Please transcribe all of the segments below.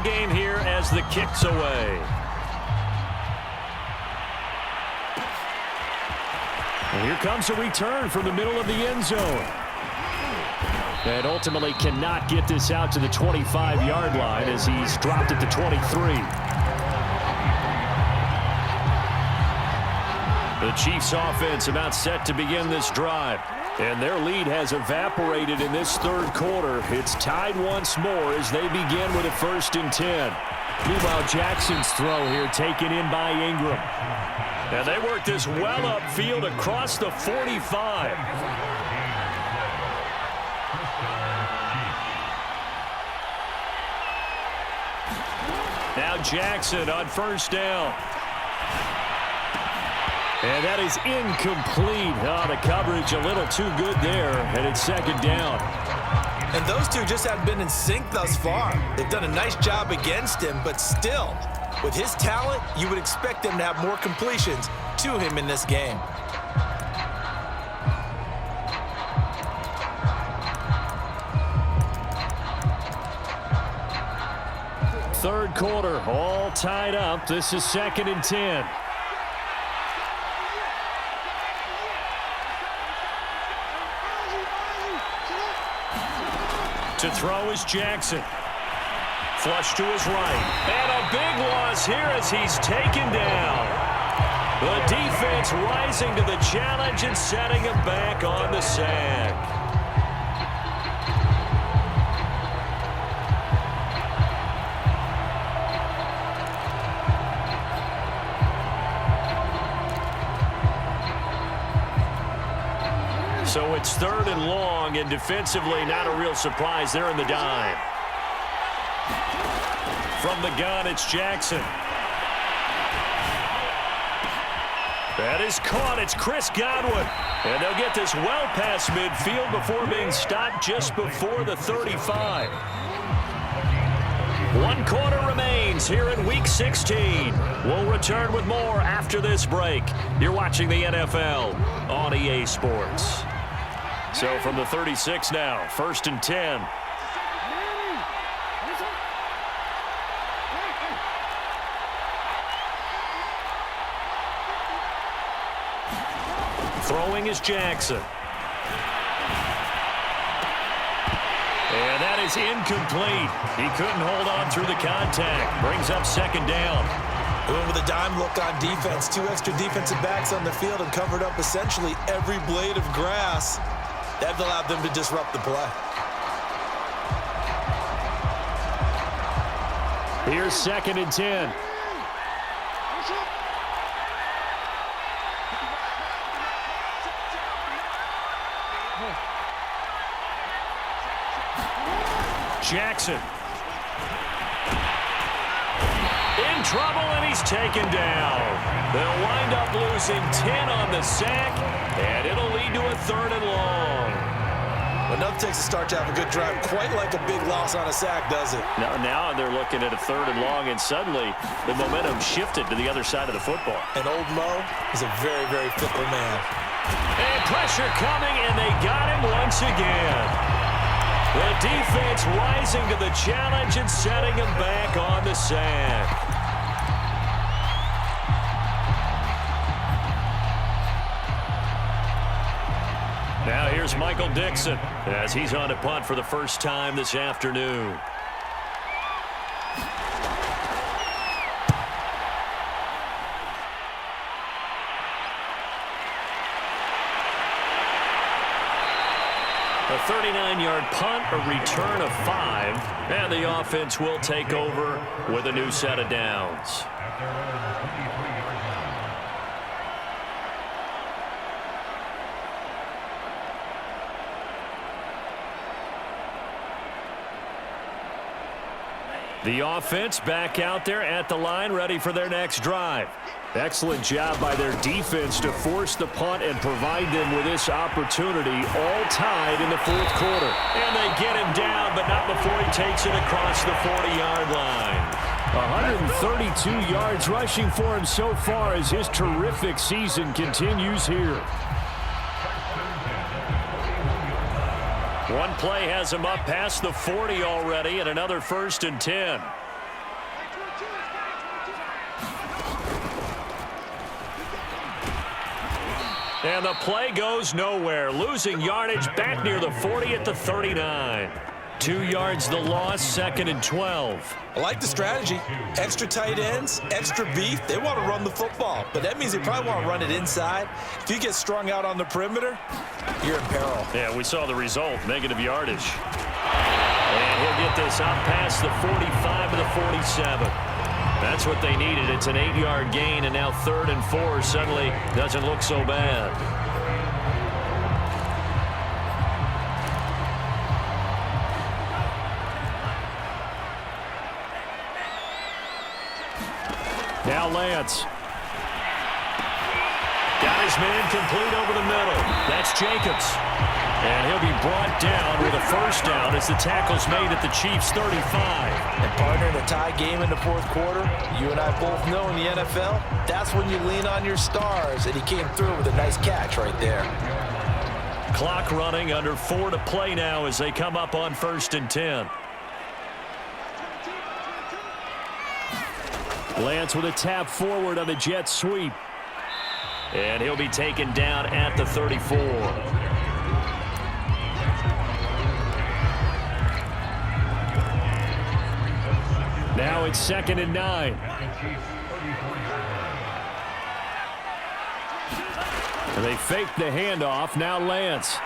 game here as the kick's away. And here comes a return from the middle of the end zone. And ultimately cannot get this out to the 25-yard line as he's dropped at the 23. The Chiefs offense about set to begin this drive. And their lead has evaporated in this third quarter. It's tied once more as they begin with a 1st and 10. Meanwhile, Jackson's throw here taken in by Ingram. And they work this well upfield across the 45. Now Jackson on 1st down. And that is incomplete. Oh, the coverage a little too good there, and it's 2nd down. And those two just haven't been in sync thus far. They've done a nice job against him, but still, with his talent, you would expect them to have more completions to him in this game. Third quarter, all tied up. This is 2nd and 10. To throw is Jackson. Flush to his right. And a big loss here as he's taken down. The defense rising to the challenge and setting him back on the sack. So it's 3rd and long, and defensively not a real surprise there in the dime. From the gun, it's Jackson. That is caught. It's Chris Godwin. And they'll get this well past midfield before being stopped just before the 35. 1 quarter remains here in Week 16. We'll return with more after this break. You're watching the NFL on EA Sports. So from the 36 now, 1st and 10. Throwing is Jackson. And that is incomplete. He couldn't hold on through the contact. Brings up 2nd down. Going with a dime look on defense. 2 extra defensive backs on the field and covered up essentially every blade of grass. That allowed them to disrupt the play. Here's 2nd and 10. Jackson. In trouble, and he's taken down. They'll wind up losing 10 on the sack, and it'll lead to a 3rd and long. Enough takes a start to have a good drive, quite like a big loss on a sack, does it? Now they're looking at a 3rd and long, and suddenly the momentum shifted to the other side of the football. And old Mo is a very, very fickle man. And pressure coming, and they got him once again. The defense rising to the challenge and setting him back on the sack. Now here's Michael Dixon as he's on to punt for the first time this afternoon. A 39-yard punt, a return of 5, and the offense will take over with a new set of downs. The offense back out there at the line, ready for their next drive. Excellent job by their defense to force the punt and provide them with this opportunity, all tied in the 4th quarter. And they get him down, but not before he takes it across the 40-yard line. 132 yards rushing for him so far as his terrific season continues here. One play has him up past the 40 already, and another 1st and 10. And the play goes nowhere. Losing yardage back near the 40 at the 39. 2 yards the loss, 2nd and 12. I like the strategy. Extra tight ends, extra beef. They want to run the football, but that means they probably want to run it inside. If you get strung out on the perimeter, you're in peril. Yeah, we saw the result, negative yardage. And he'll get this out past the 45 to the 47. That's what they needed. It's an 8-yard gain, and now 3rd and 4 suddenly doesn't look so bad. Now Lance. Got his man complete over the middle. That's Jacobs. And he'll be brought down with a first down as the tackle's made at the Chiefs' 35. And partner, in a tie game in the 4th quarter, you and I both know in the NFL, that's when you lean on your stars, and he came through with a nice catch right there. Clock running, under 4 to play now as they come up on 1st and 10. Lance with a tap forward on the jet sweep. And he'll be taken down at the 34. Now it's 2nd and 9. And they fake the handoff. Now Lance.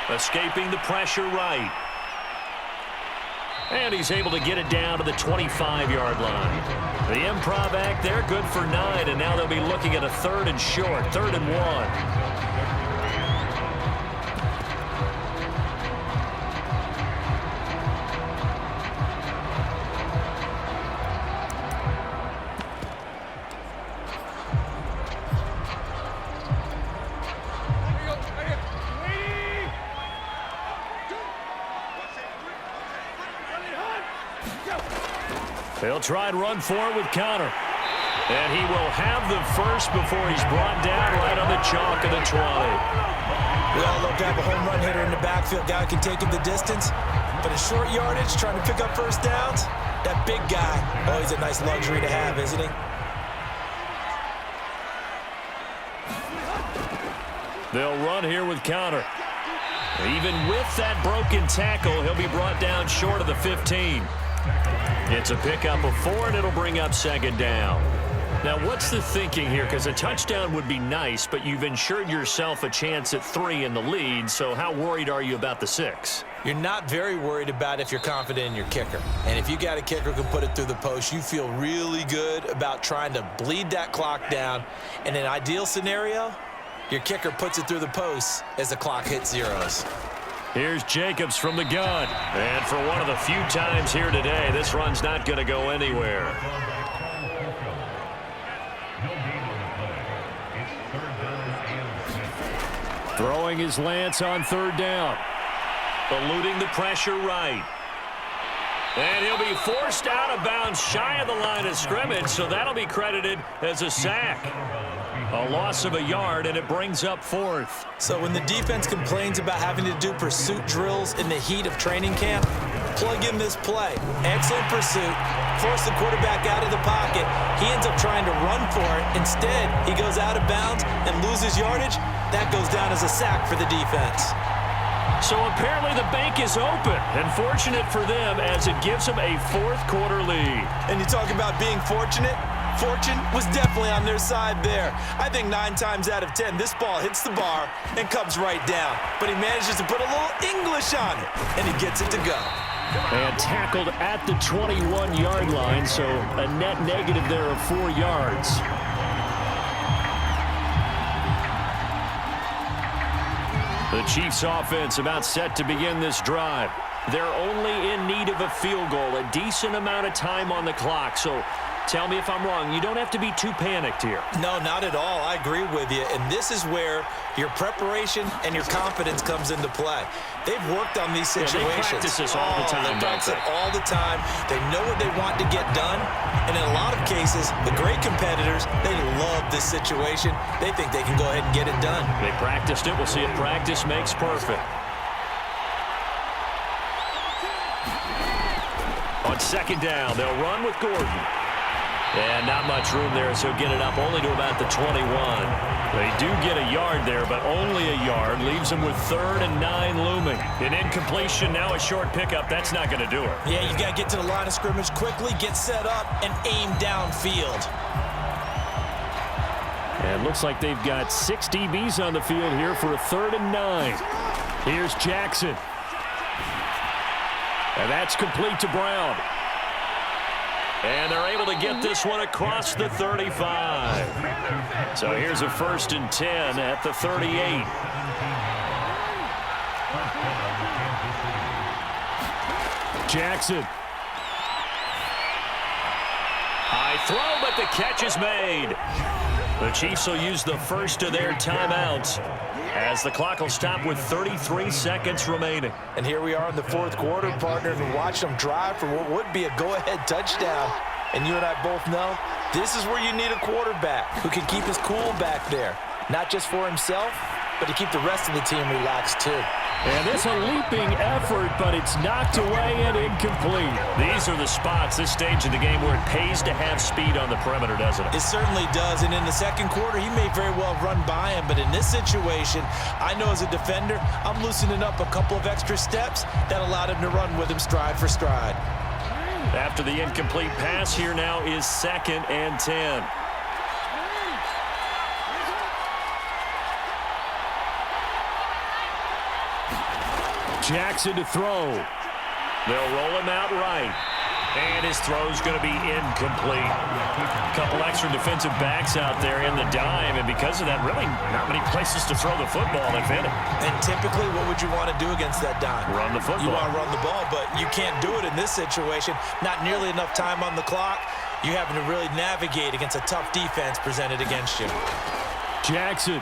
Escaping the pressure right. And he's able to get it down to the 25-yard line. The improv act there, good for 9, and now they'll be looking at a 3rd and short, 3rd and 1. They'll try and run for it with Connor. And he will have the first before he's brought down right on the chalk of the 20. We all love to have a home run hitter in the backfield. Guy can take him the distance. But in short yardage, trying to pick up first downs, that big guy, oh, he's a nice luxury to have, isn't he? They'll run here with Connor. Even with that broken tackle, he'll be brought down short of the 15. It's a pickup of 4, and it'll bring up 2nd down. Now, what's the thinking here? Because a touchdown would be nice, but you've ensured yourself a chance at 3 in the lead, so how worried are you about the 6? You're not very worried about if you're confident in your kicker. And if you got a kicker who can put it through the post, you feel really good about trying to bleed that clock down. In an ideal scenario, your kicker puts it through the post as the clock hits zeros. Here's Jacobs from the gun. And for one of the few times here today, this run's not going to go anywhere. Throwing his Lance on 3rd down. Eluding the pressure right. And he'll be forced out of bounds shy of the line of scrimmage, so that'll be credited as a sack. A loss of a yard, and it brings up 4th. So when the defense complains about having to do pursuit drills in the heat of training camp, plug in this play. Excellent pursuit. Force the quarterback out of the pocket. He ends up trying to run for it. Instead, he goes out of bounds and loses yardage. That goes down as a sack for the defense. So apparently the bank is open, and fortunate for them as it gives them a 4th quarter lead. And you talk about being fortunate. Fortune was definitely on their side there. I think 9 times out of 10, this ball hits the bar and comes right down. But he manages to put a little English on it, and he gets it to go. And tackled at the 21-yard line, so a net negative there of 4 yards. The Chiefs offense about set to begin this drive. They're only in need of a field goal, a decent amount of time on the clock. So tell me if I'm wrong. You don't have to be too panicked here. No, not at all. I agree with you. And this is where your preparation and your confidence comes into play. They've worked on these situations. Yeah, they practice this all the time. They practice it all the time. They know what they want to get done. And in a lot of cases, the great competitors, they love this situation. They think they can go ahead and get it done. They practiced it. We'll see if practice makes perfect. On 2nd down, they'll run with Gordon. And not much room there, so get it up only to about the 21. They do get a yard there, but only a yard. Leaves them with 3rd and 9 looming. An incompletion, now a short pickup. That's not going to do it. Yeah, you've got to get to the line of scrimmage quickly, get set up, and aim downfield. And looks like they've got 6 DBs on the field here for a 3rd and 9. Here's Jackson. And that's complete to Brown. And they're able to get this one across the 35. So here's a 1st and 10 at the 38. Jackson. High throw, but the catch is made. The Chiefs will use the first of their timeouts as the clock will stop with 33 seconds remaining. And here we are in the 4th quarter, partner, and watch them drive for what would be a go-ahead touchdown. And you and I both know this is where you need a quarterback who can keep his cool back there, not just for himself, but to keep the rest of the team relaxed too. And it's a leaping effort, but it's knocked away and incomplete. These are the spots, this stage of the game, where it pays to have speed on the perimeter, doesn't it? It certainly does, and in the 2nd quarter, he may very well run by him, but in this situation, I know as a defender, I'm loosening up a couple of extra steps that allowed him to run with him stride for stride. After the incomplete pass, here now is 2nd and 10. Jackson to throw. They'll roll him out right. And his throw's going to be incomplete. A couple extra defensive backs out there in the dime, and because of that, really not many places to throw the football, if any. And typically, what would you want to do against that dime? Run the football. You want to run the ball, but you can't do it in this situation. Not nearly enough time on the clock. You're having to really navigate against a tough defense presented against you. Jackson.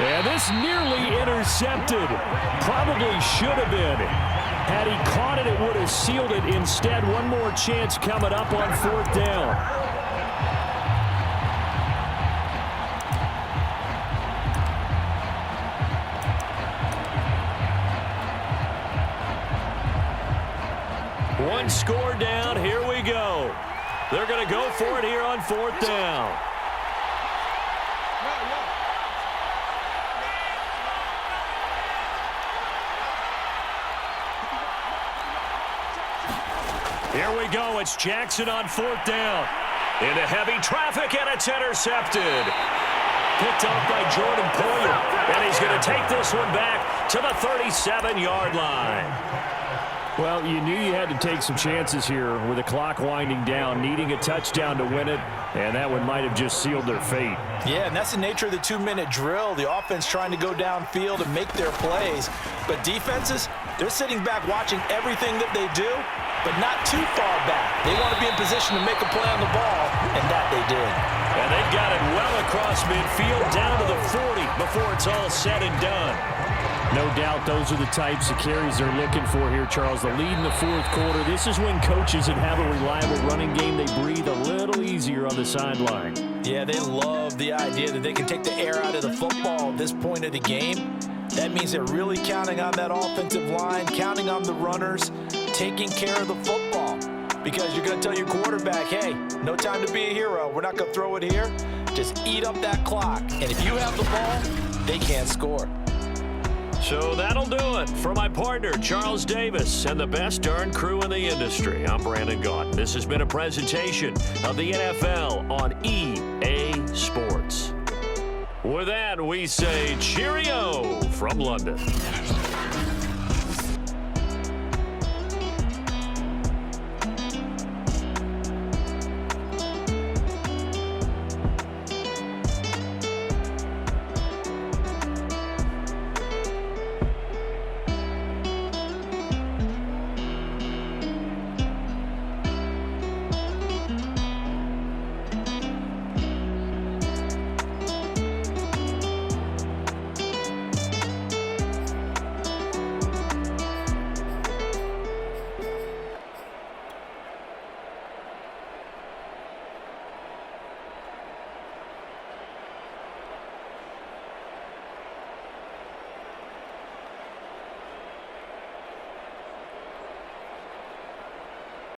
And this nearly intercepted. Probably should have been. Had he caught it, it would have sealed it. Instead, one more chance coming up on 4th down. One score down. Here we go. They're going to go for it here on 4th down. Here we go. It's Jackson on 4th down. Into heavy traffic, and it's intercepted. Picked up by Jordan Poyer. And he's going to take this one back to the 37-yard line. Well, you knew you had to take some chances here with the clock winding down, needing a touchdown to win it, and that one might have just sealed their fate. Yeah, and that's the nature of the 2-minute drill. The offense trying to go downfield and make their plays. But defenses, they're sitting back watching everything that they do, but not too far back. They want to be in position to make a play on the ball, and that they did. And they've got it well across midfield, down to the 40 before it's all said and done. No doubt those are the types of carries they're looking for here, Charles. The lead in the 4th quarter. This is when coaches that have a reliable running game, they breathe a little easier on the sideline. Yeah, they love the idea that they can take the air out of the football at this point of the game. That means they're really counting on that offensive line, counting on the runners, taking care of the football. Because you're going to tell your quarterback, hey, no time to be a hero. We're not going to throw it here. Just eat up that clock. And if you have the ball, they can't score. So that'll do it for my partner, Charles Davis, and the best darn crew in the industry. I'm Brandon Gaunt. This has been a presentation of the NFL on EA Sports. With that, we say cheerio from London.